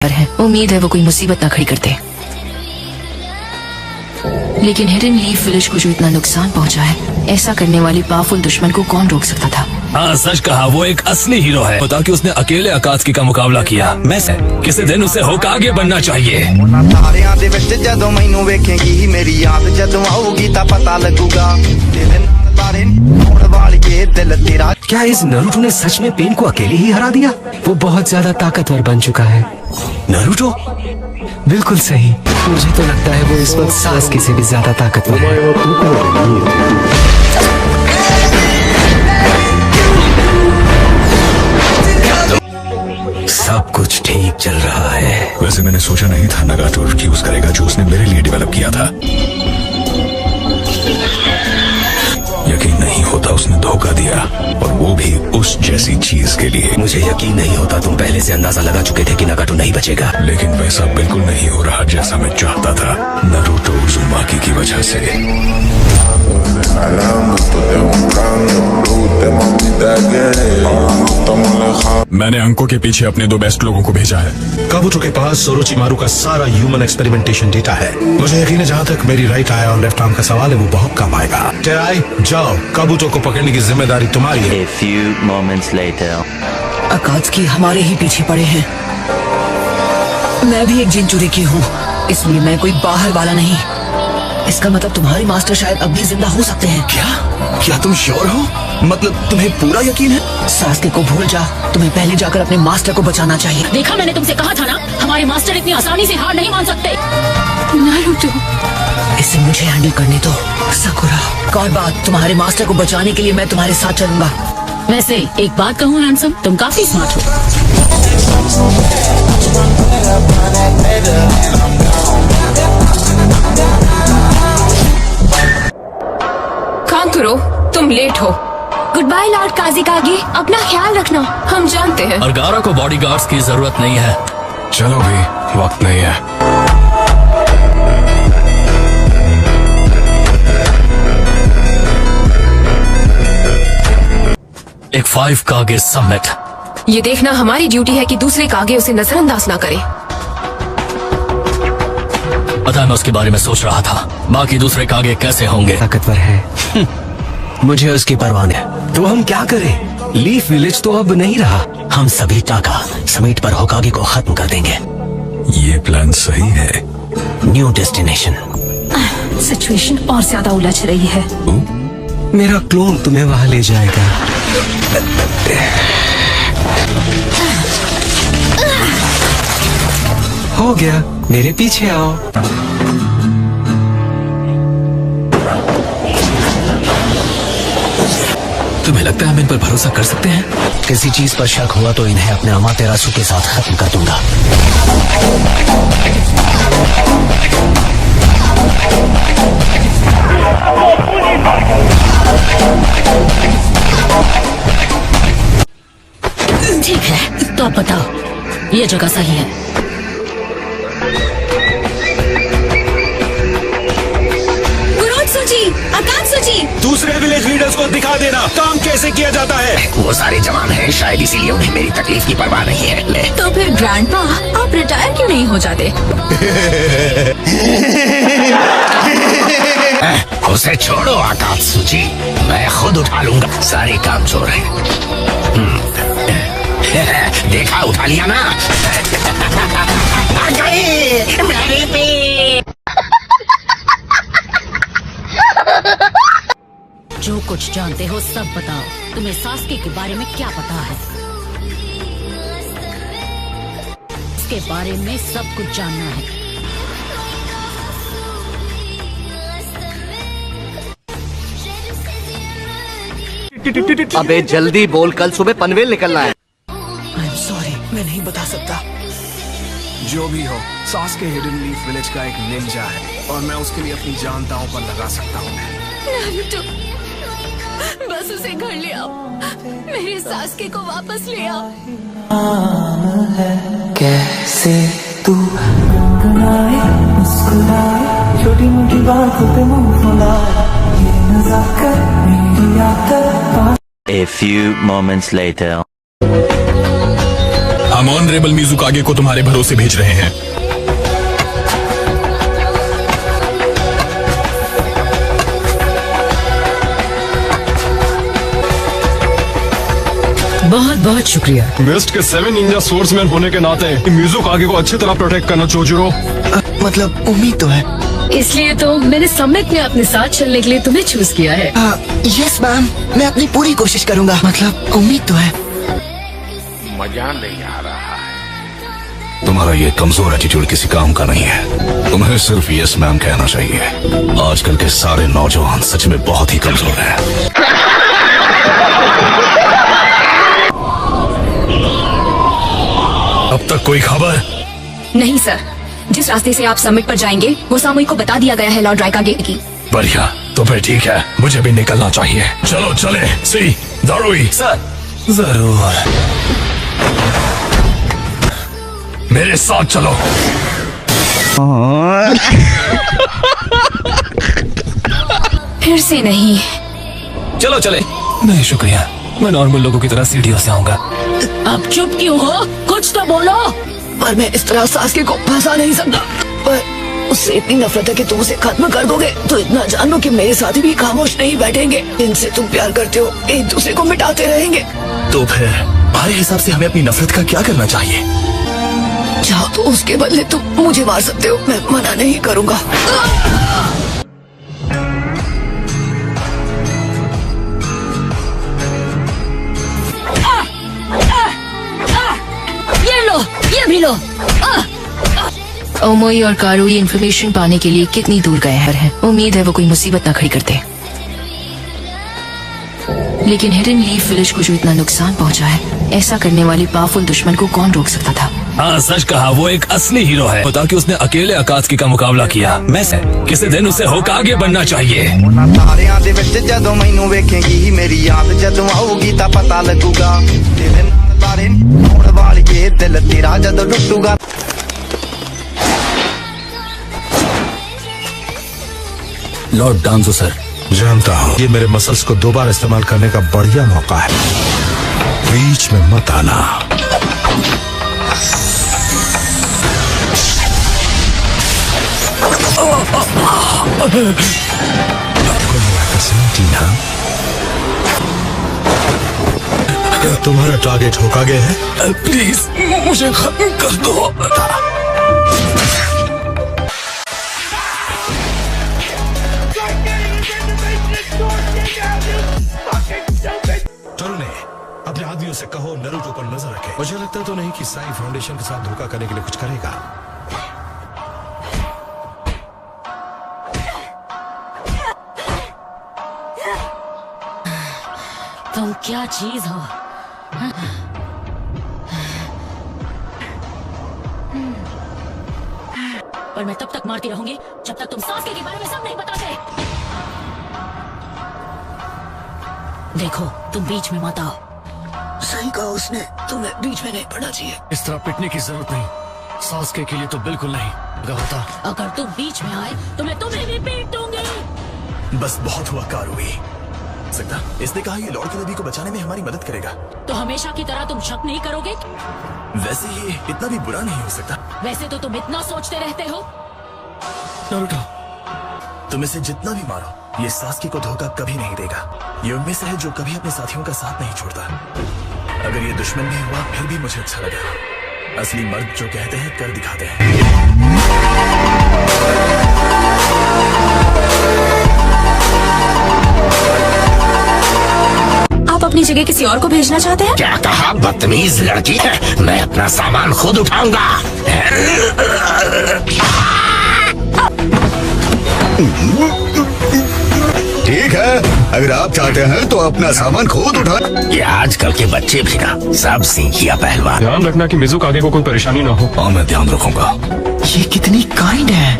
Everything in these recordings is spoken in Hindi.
पर है। उम्मीद है वो कोई मुसीबत ना खड़ी करते। लेकिन हिडन लीफ विलेज को जो इतना नुकसान पहुंचा है, ऐसा करने वाली पावरफुल दुश्मन को कौन रोक सकता था? हाँ, सच कहा, वो एक असली हीरो है। ताकि उसने अकेले अकात्सुकी का मुकाबला किया। मैं किसी दिन उसे होकागे बनना चाहिए। तारियां दे विच जदों मैनू वेखेगी, मेरी याद जदों आऊगी तां पता लगूगा। तेरे नाल तारे होण वालिए दिल तेरा। क्या इस नारुतो ने सच में पेन को अकेले ही हरा दिया? वो बहुत ज्यादा ताकतवर बन चुका है। नारुतो? बिल्कुल सही। मुझे तो लगता है वो इस वक्त सासुके से भी ज्यादा ताकतवर है। सब कुछ ठीक चल रहा है। वैसे मैंने सोचा नहीं था नागाटो यूज करेगा जो उसने मेरे लिए डेवलप किया था। यकीन नहीं होता उसने धोखा दिया, और वो भी उस जैसी चीज के लिए। मुझे यकीन नहीं होता तुम पहले से अंदाजा लगा चुके थे कि नागाटो नहीं बचेगा। लेकिन वैसा बिल्कुल नहीं हो रहा जैसा मैं चाहता था, नारुतो उज़ुमाकी की वजह से। मैंने अंकों के पीछे अपने 2 बेस्ट लोगों को भेजा है। काबुतो के पास ओरोचिमारू का सारा ह्यूमन एक्सपेरिमेंटेशन डेटा है। मुझे यकीन है जहाँ तक मेरी राइट आई और लेफ्ट आर्म का सवाल है वो बहुत काम आएगा। टेराई, जाओ, काबुतो को पकड़ने की जिम्मेदारी तुम्हारी है। A few moments later. अकात्सुकी हमारे ही पीछे पड़े हैं। मैं भी एक जिनचुरी की हूँ, इसलिए मैं कोई बाहर वाला नहीं। इसका मतलब तुम्हारे मास्टर शायद अब भी जिंदा हो सकते हैं। क्या तुम श्योर हो? मतलब तुम्हें पूरा यकीन है? सासुके को भूल जा, तुम्हें पहले जाकर अपने मास्टर को बचाना चाहिए। देखा, मैंने तुमसे कहा था ना, हमारे मास्टर इतनी आसानी से हार नहीं मान सकते। नारुतो, इसे मुझे हैंडल करने दो। साकुरा, और बात, तुम्हारे मास्टर को बचाने के लिए मैं तुम्हारे साथ चलूंगा। वैसे एक बात कहूँ हैंडसम, तुम काफी स्मार्ट हो। कांकुरो, तुम लेट हो। गुड बाय लॉर्ड काजिकागी, अपना ख्याल रखना। हम जानते हैं। और गारा को बॉडीगार्ड्स की जरूरत नहीं है। चलो भी, वक्त नहीं है। एक 5 कागे समिट। ये देखना हमारी ड्यूटी है कि दूसरे कागे उसे नजरअंदाज ना करे। पता है, मैं उसके बारे में सोच रहा था, बाकी दूसरे कागे कैसे होंगे। ताकतवर है। मुझे उसकी परवाह नहीं। तो हम क्या करें? लीफ विलेज तो अब नहीं रहा। हम सभी टाका समिट पर होकागे को खत्म कर देंगे। ये प्लान सही है। New destination. सिचुएशन और ज्यादा उलझ रही है। मेरा क्लोन तुम्हें वहां ले जाएगा। हो गया, मेरे पीछे आओ। तुम्हें लगता है हम इन पर भरोसा कर सकते हैं? किसी चीज पर शक हुआ तो इन्हें अपने अमातेरासु के साथ खत्म कर दूंगा। ठीक है, तो अब बताओ, ये जगह सही है? दूसरे विलेज लीडर्स को दिखा देना काम कैसे किया जाता है। वो सारे जवान हैं, शायद इसीलिए उन्हें मेरी तकलीफ की परवाह नहीं है। ले। तो फिर ग्रैंडपा, आप रिटायर क्यों नहीं हो जाते? उसे छोड़ो अकात्सुकी, मैं खुद उठा लूंगा। सारे काम चोर हैं। देखा, उठा लिया ना। मेरे पे। जो कुछ जानते हो सब बताओ। तुम्हें सासुके के बारे में क्या पता है? इसके बारे में सब कुछ जानना है। अबे जल्दी बोल, कल सुबह पनवेल निकलना है। I'm sorry, मैं नहीं बता सकता। जो भी हो, सासुके हिडन लीफ विलेज का एक निंजा है, और मैं उसके लिए अपनी जान दांव पर लगा सकता हूँ। नारुतो, बस उसे घर ले आओ। मेरे सासुके को वापस ले आओ। कैसे तू मुस्कुराए, छोटी मोटी बातों पे मुंह फुलाए, ये नजाकत मेरी आदत। A few moments later. हम हम ऑनरेबल मिजुकागे को तुम्हारे भरोसे भेज रहे हैं। बहुत बहुत शुक्रिया। वेस्ट के 7 निंजा सोर्समैन होने के नाते मिजुकागे को अच्छी तरह प्रोटेक्ट करना चोजिरो। मतलब उम्मीद तो है। इसलिए तो मैंने समिट में अपने साथ चलने के लिए तुम्हें चूज किया है। यस मैम, मैं अपनी पूरी कोशिश करूंगा। मतलब उम्मीद तो है। मजा नहीं आ रहा है। तुम्हारा ये कमजोर एटीट्यूड किसी काम का नहीं है। तुम्हें सिर्फ यस मैम कहना चाहिए। आजकल के सारे नौजवान सच में बहुत ही कमजोर हैं। अब तक कोई खबर? नहीं सर, जिस रास्ते से आप समिट पर जाएंगे वो सामूहिक को बता दिया गया है लॉर्ड रायकागे की। बढ़िया, तो फिर ठीक है, मुझे भी निकलना चाहिए। चलो चले। सी दारुई सर जरूर, मेरे साथ चलो। फिर से नहीं। चलो चले। नहीं शुक्रिया, मैं नॉर्मल लोगों की तरह सीढ़ियों से आऊंगा। अब चुप क्यों हो? कुछ तो बोलो। पर मैं इस तरह सासके को फंसा नहीं सकता। पर उससे इतनी नफरत है कि तुम उसे खत्म कर दोगे तो इतना जान लो कि मेरे साथी भी खामोश नहीं बैठेंगे। जिनसे तुम प्यार करते हो एक दूसरे को मिटाते रहेंगे। तो फिर हमारे हिसाब से हमें अपनी नफरत का क्या करना चाहिए? चाहो तो उसके बदले तुम मुझे मार सकते हो, मैं मना नहीं करूंगा। ये लो, ये भी लो। ओमोई और कारू ये इन्फॉर्मेशन पाने के लिए कितनी दूर गए हैं। उम्मीद है वो कोई मुसीबत ना खड़ी करते। लेकिन हिडन लीफ विलेज को जो इतना नुकसान पहुंचा है, ऐसा करने वाले पावरफुल दुश्मन को कौन रोक सकता था? हाँ सच कहा, वो एक असली हीरो है। पता कि उसने अकेले अकात्सुकी का मुकाबला किया। मैं किसी दिन उसे होकागे बनना चाहिए। ਤਾਰਿਆਂ ਦੇ ਵਿੱਚ ਜਦੋਂ ਮੈਨੂੰ ਵੇਖੇਂਗੀ ਮੇਰੀ ਯਾਦ ਜਦੋਂ ਆਊਗੀ ਤਾਂ ਪਤਾ ਲੱਗੂਗਾ ਤੇਰੇ ਨਾਲ ਤਾਰੇ ਆਉਣ ਵਾਲੀਏ ਦਿਲ ਤੇਰਾ ਜਦੋਂ ਟੁੱਟੂਗਾ। लॉर्ड डांजो सर, जानता हूँ ये मेरे मसल्स को दोबारा इस्तेमाल करने का बढ़िया मौका है। बीच में मत आना। क्या तुम्हारा टारगेट होकागे है? प्लीज मुझे खत्म कर दो। टोरुने, अपने आदमियों से कहो नारुतो पर नजर रखे। मुझे लगता तो नहीं कि साई फाउंडेशन के साथ धोखा करने के लिए कुछ करेगा। तुम क्या चीज हो? पर मैं तब तक मारती रहूंगी जब तक तुम सासके के बारे में सब नहीं बताते। देखो, तुम बीच में मत आओ। सही कहा उसने, तुम्हें बीच में नहीं पड़ना चाहिए। इस तरह पिटने की जरूरत नहीं, सासके के लिए तो बिल्कुल नहीं। अगर होता, अगर तुम बीच में आए तो मैं तुम्हें भी पीट दूंगी। बस बहुत हुआ कारुई। सकता इसने कहा ये लॉर्ड केनेडी को बचाने में हमारी मदद करेगा। तो हमेशा की तरह तुम शक नहीं करोगे? वैसे ये इतना भी बुरा नहीं हो सकता। वैसे तो तुम इतना सोचते रहते हो। नारुतो, तुम इसे जितना भी मारो, ये सासके को धोखा कभी नहीं देगा। ये उनमें से है जो कभी अपने साथियों का साथ नहीं छोड़ता। अगर ये दुश्मन भी हुआ फिर भी मुझे अच्छा लगा। असली मर्द जो कहते हैं कर दिखाते हैं। आप अपनी जगह किसी और को भेजना चाहते हैं? क्या कहा? बदतमीज लड़की है। मैं अपना सामान खुद उठाऊंगा। ठीक है, अगर आप चाहते हैं तो अपना सामान खुद उठा। ये आजकल के बच्चे भी ना सब सीखिया पहलवान। ध्यान रखना कि मिजुकागे को कोई परेशानी ना हो। हाँ मैं ध्यान रखूंगा। ये कितनी काइंड है।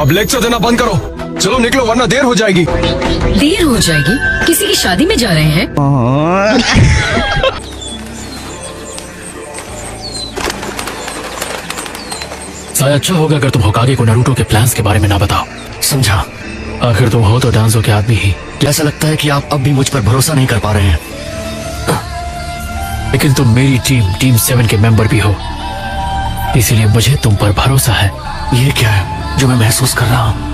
अब लेक्चर देना बंद करो, चलो निकलो वरना देर हो जाएगी। देर हो जाएगी? किसी की शादी में जा रहे हैं? शायद अच्छा होगा अगर तुम होकागे को नारुतो के प्लान्स के बारे में ना बताओ, समझा? आखिर तुम हो तो डांजो के आदमी ही। ऐसा लगता है कि आप अब भी मुझ पर भरोसा नहीं कर पा रहे हैं। लेकिन तुम मेरी टीम 7 के मेंबर भी हो, इसीलिए मुझे तुम पर भरोसा है। ये क्या है जो मैं महसूस कर रहा हूँ?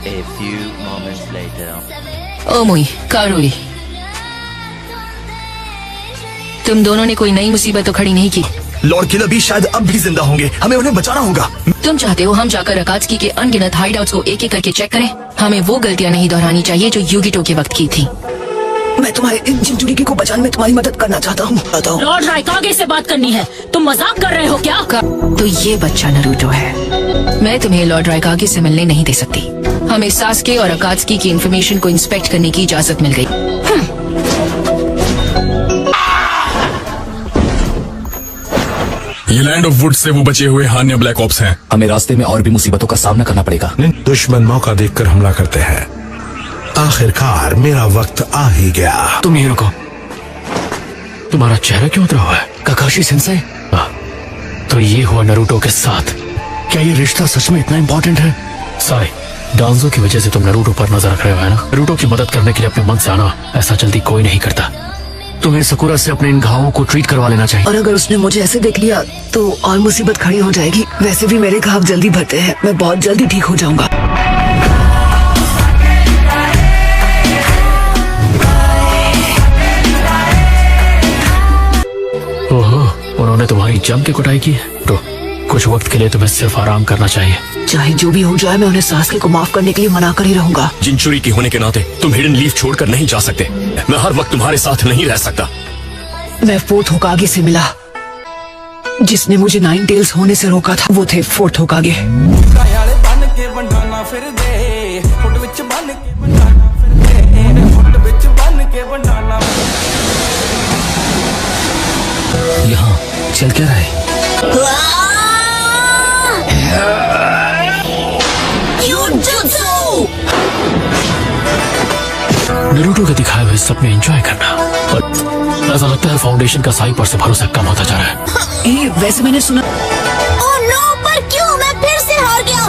A few moments later. ओमुई, कारुई, तुम दोनों ने कोई नई मुसीबत तो खड़ी नहीं की। लॉर्ड किलर भी शायद अब भी जिंदा होंगे, हमें उन्हें बचाना होगा। तुम चाहते हो हम जाकर अकात्सुकी के अनगिनत हाइडआउट्स को एक एक करके चेक करें? हमें वो गलतियां नहीं दोहरानी चाहिए जो युगिटो के वक्त की थी। मैं तुम्हारे इन जिंजुरिकी को बचाने में तुम्हारी मदद करना चाहता हूँ। बताओ। लॉर्ड राइकागे से बात करनी है। तुम मजाक कर रहे हो क्या? तो ये बच्चा नारुतो है। मैं तुम्हें लॉर्ड राइकागे से मिलने नहीं दे सकती। हमें सास्के और अकात्सुकी की इंफॉर्मेशन को इंस्पेक्ट करने की इजाजत मिल गई। ये लैंड ऑफ वुड से वो बचे हुए हान्या ब्लैक ऑप्स हैं। हमें रास्ते में और भी मुसीबतों का सामना करना पड़ेगा। दुश्मन मौका देखकर हमला करते हैं। आखिरकार मेरा वक्त आ ही गया। तुम यहीं रुको। तुम्हारा चेहरा क्यों उतरा हुआ है? काकाशी सेंसेई। तो ये हुआ नारुतो के साथ। क्या ये रिश्ता सच में इतना इम्पोर्टेंट है? साई, डांजो की वजह से तुम नारुतो पर नजर रख रहे हो, है ना? नारुतो की मदद करने के लिए अपने मन से आना ऐसा जल्दी कोई नहीं करता। तुम्हें सकुरा से अपने इन घावों को ट्रीट करवा लेना चाहिए। और अगर उसने मुझे ऐसे देख लिया तो और मुसीबत खड़ी हो जाएगी। वैसे भी मेरे घाव जल्दी भरते हैं, मैं बहुत जल्दी ठीक हो जाऊंगा। ओहो, उन्होंने तुम्हारी जम के कुटाई की है। तो कुछ वक्त के लिए तुम्हें सिर्फ आराम करना चाहिए। चाहे जो भी हो जाए, मैं उन्हें सास्के को माफ करने के लिए मना कर ही रहूंगा। जिंचुरिकी होने के नाते तुम हिडन लीफ छोड़कर नहीं जा सकते। मैं हर वक्त तुम्हारे साथ नहीं रह सकता। मैं फोर्थ होकागे से मिला। जिसने मुझे 9 टेल्स होने से रोका था वो थे फोर्थ होकागे। यहाँ चल क्या रहा है? नारुतो के दिखाए हुए सपने एंजॉय करना। और ऐसा लगता है फाउंडेशन का साई पर से भरोसा कम होता जा रहा है। वैसे मैंने सुना। ओह नो, पर क्यों? मैं फिर से हार गया।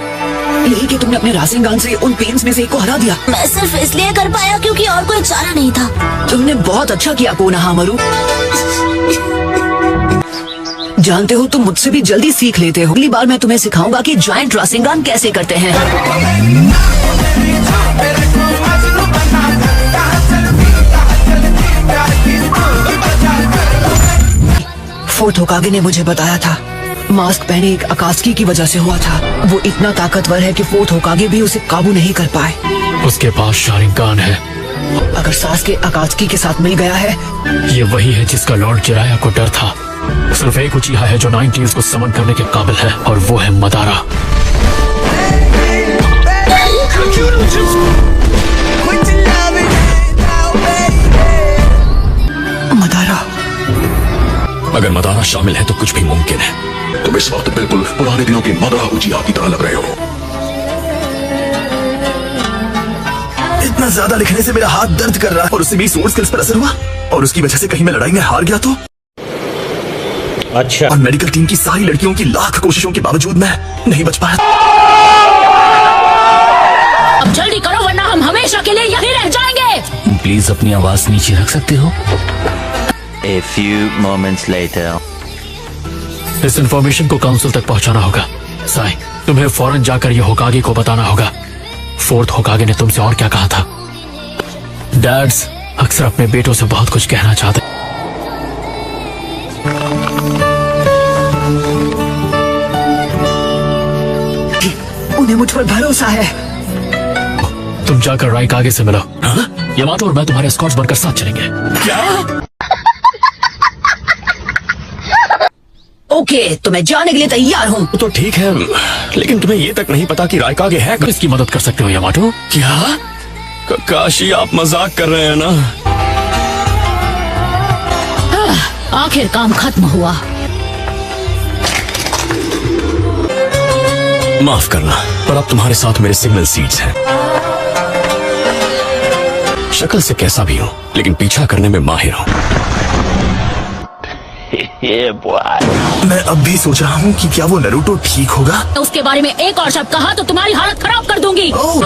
यही कि तुमने अपने रासेंगान से उन पेंस में से एक को हरा दिया। मैं सिर्फ इसलिए कर पाया क्योंकि और कोई चारा नहीं था। तुमने बहुत अच्छा किया कोनोहामारू। जानते हो तुम मुझसे भी जल्दी सीख लेते हो। अगली बार मैं तुम्हें सिखाऊंगा कि जॉइंट रासेंगान कैसे करते हैं। फोर्थ होकागे ने मुझे बताया था मास्क पहने एक अकात्सुकी की वजह से हुआ था। वो इतना ताकतवर है कि फोर्थ होकागे भी उसे काबू नहीं कर पाए। उसके पास शारिंगान है। अगर सास्के अकात्सुकी के साथ मिल गया है, ये वही है जिसका लॉर्ड जिराया को डर था। सिर्फ एक उचिहा है जो 9 टेल्स को समन करने के काबिल है, और वो है मदारा। मदारा। अगर मदारा शामिल है तो कुछ भी मुमकिन है। तुम इस वक्त बिल्कुल पुराने दिनों के मदारा उचिहा की तरह लग रहे हो। इतना ज्यादा लिखने से मेरा हाथ दर्द कर रहा है, और उससे मेरी सोर्स स्किल्स पर असर हुआ, और उसकी वजह से कहीं मैं लड़ाई में हार गया तो। अच्छा। और मेडिकल टीम की सारी लड़कियों की लाख कोशिशों के बावजूद मैं नहीं बच पाया। अब जल्दी करो वरना हम हमेशा के लिए यहीं रह जाएंगे। प्लीज अपनी आवाज नीचे रख सकते हो? A few moments later. इस इंफॉर्मेशन को काउंसिल तक पहुंचाना होगा। साई, तुम्हें फौरन जाकर ये होकागे को बताना होगा। फोर्थ होकागे ने तुमसे और क्या कहा था? डैड्स अक्सर अपने बेटों से बहुत कुछ कहना चाहते। उन्हें मुझ पर भरोसा है। तुम जाकर राइकागे से मिलो। यामातो और मैं तुम्हारे एस्कॉर्ट्स बनकर साथ चलेंगे। क्या? ओके, तो मैं जाने के लिए तैयार हूँ। तो ठीक है, लेकिन तुम्हें ये तक नहीं पता कि राइकागे है। इसकी मदद कर सकते हो यामातो। क्या? काशी आप मजाक कर रहे हैं ना? आखिर काम खत्म हुआ। माफ करना, पर अब तुम्हारे साथ मेरे सिग्नल सीड्स हैं। शक्ल से कैसा भी हूँ, लेकिन पीछा करने में माहिर हूँ। मैं अब भी सोच रहा हूँ कि क्या वो नारुतो ठीक होगा। उसके बारे में एक और शब्द कहा तो तुम्हारी हालत खराब कर दूंगी। ओह,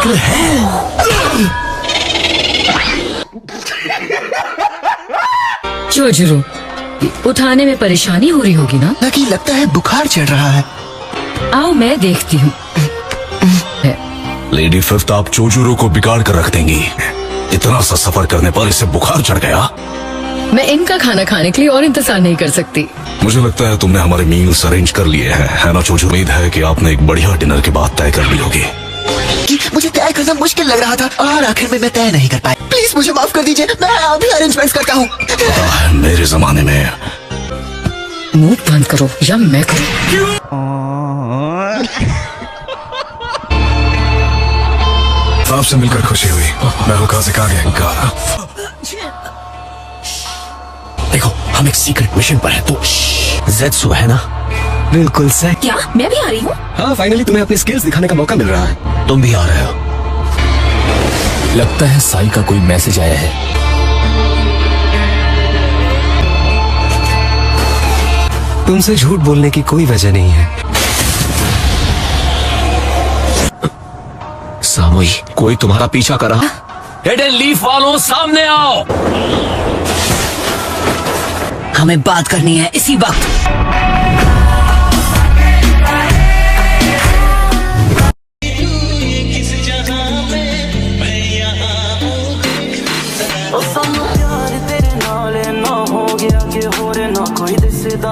जोजुरो, उठाने में परेशानी हो रही होगी ना? लकी, लगता है बुखार चढ़ रहा है। आओ मैं देखती हूँ। लेडी फिफ्थ, आप जोजुरो को बिगाड़ कर रख देंगी। इतना सा सफर करने पर इसे बुखार चढ़ गया। मैं इनका खाना खाने के लिए और इंतजार नहीं कर सकती। मुझे लगता है तुमने हमारे मील्स अरेंज कर लिए हैं, है ना जोजुरो? उम्मीद है कि आपने एक बढ़िया डिनर की बात तय कर ली होगी। कि मुझे तय करना मुश्किल लग रहा था और आखिर में मैं तय नहीं कर पाई। प्लीज मुझे माफ कर दीजिए, मैं अभी अरेंजमेंट्स करता हूँ। मेरे जमाने में मुंह बंद करो या मैं करूँ। आपसे मिलकर खुशी हुई। मैं हूँ काज़िकागे गारा। देखो, हम एक सीक्रेट मिशन पर हैं, तो ज़ेत्सु है ना? बिल्कुल सही। क्या मैं भी आ रही हूँ? हाँ, फाइनली तुम्हें अपनी स्किल्स दिखाने का मौका मिल रहा है। तुम भी आ रहे हो? लगता है साई का कोई मैसेज आया है। तुमसे झूठ बोलने की कोई वजह नहीं है। सामुई, कोई तुम्हारा पीछा कर रहा? हिडन लीफ वालों, सामने आओ। हमें बात करनी है इसी वक्त। ਸਾਨੂੰ ਪਿਆਰ ਤੇਰੇ ਨਾਲ ਨਾ ਹੋ ਗਿਆ ਕਿ ਹੋਰ ਨਾ ਕੋਈ ਦਿਸਦਾ।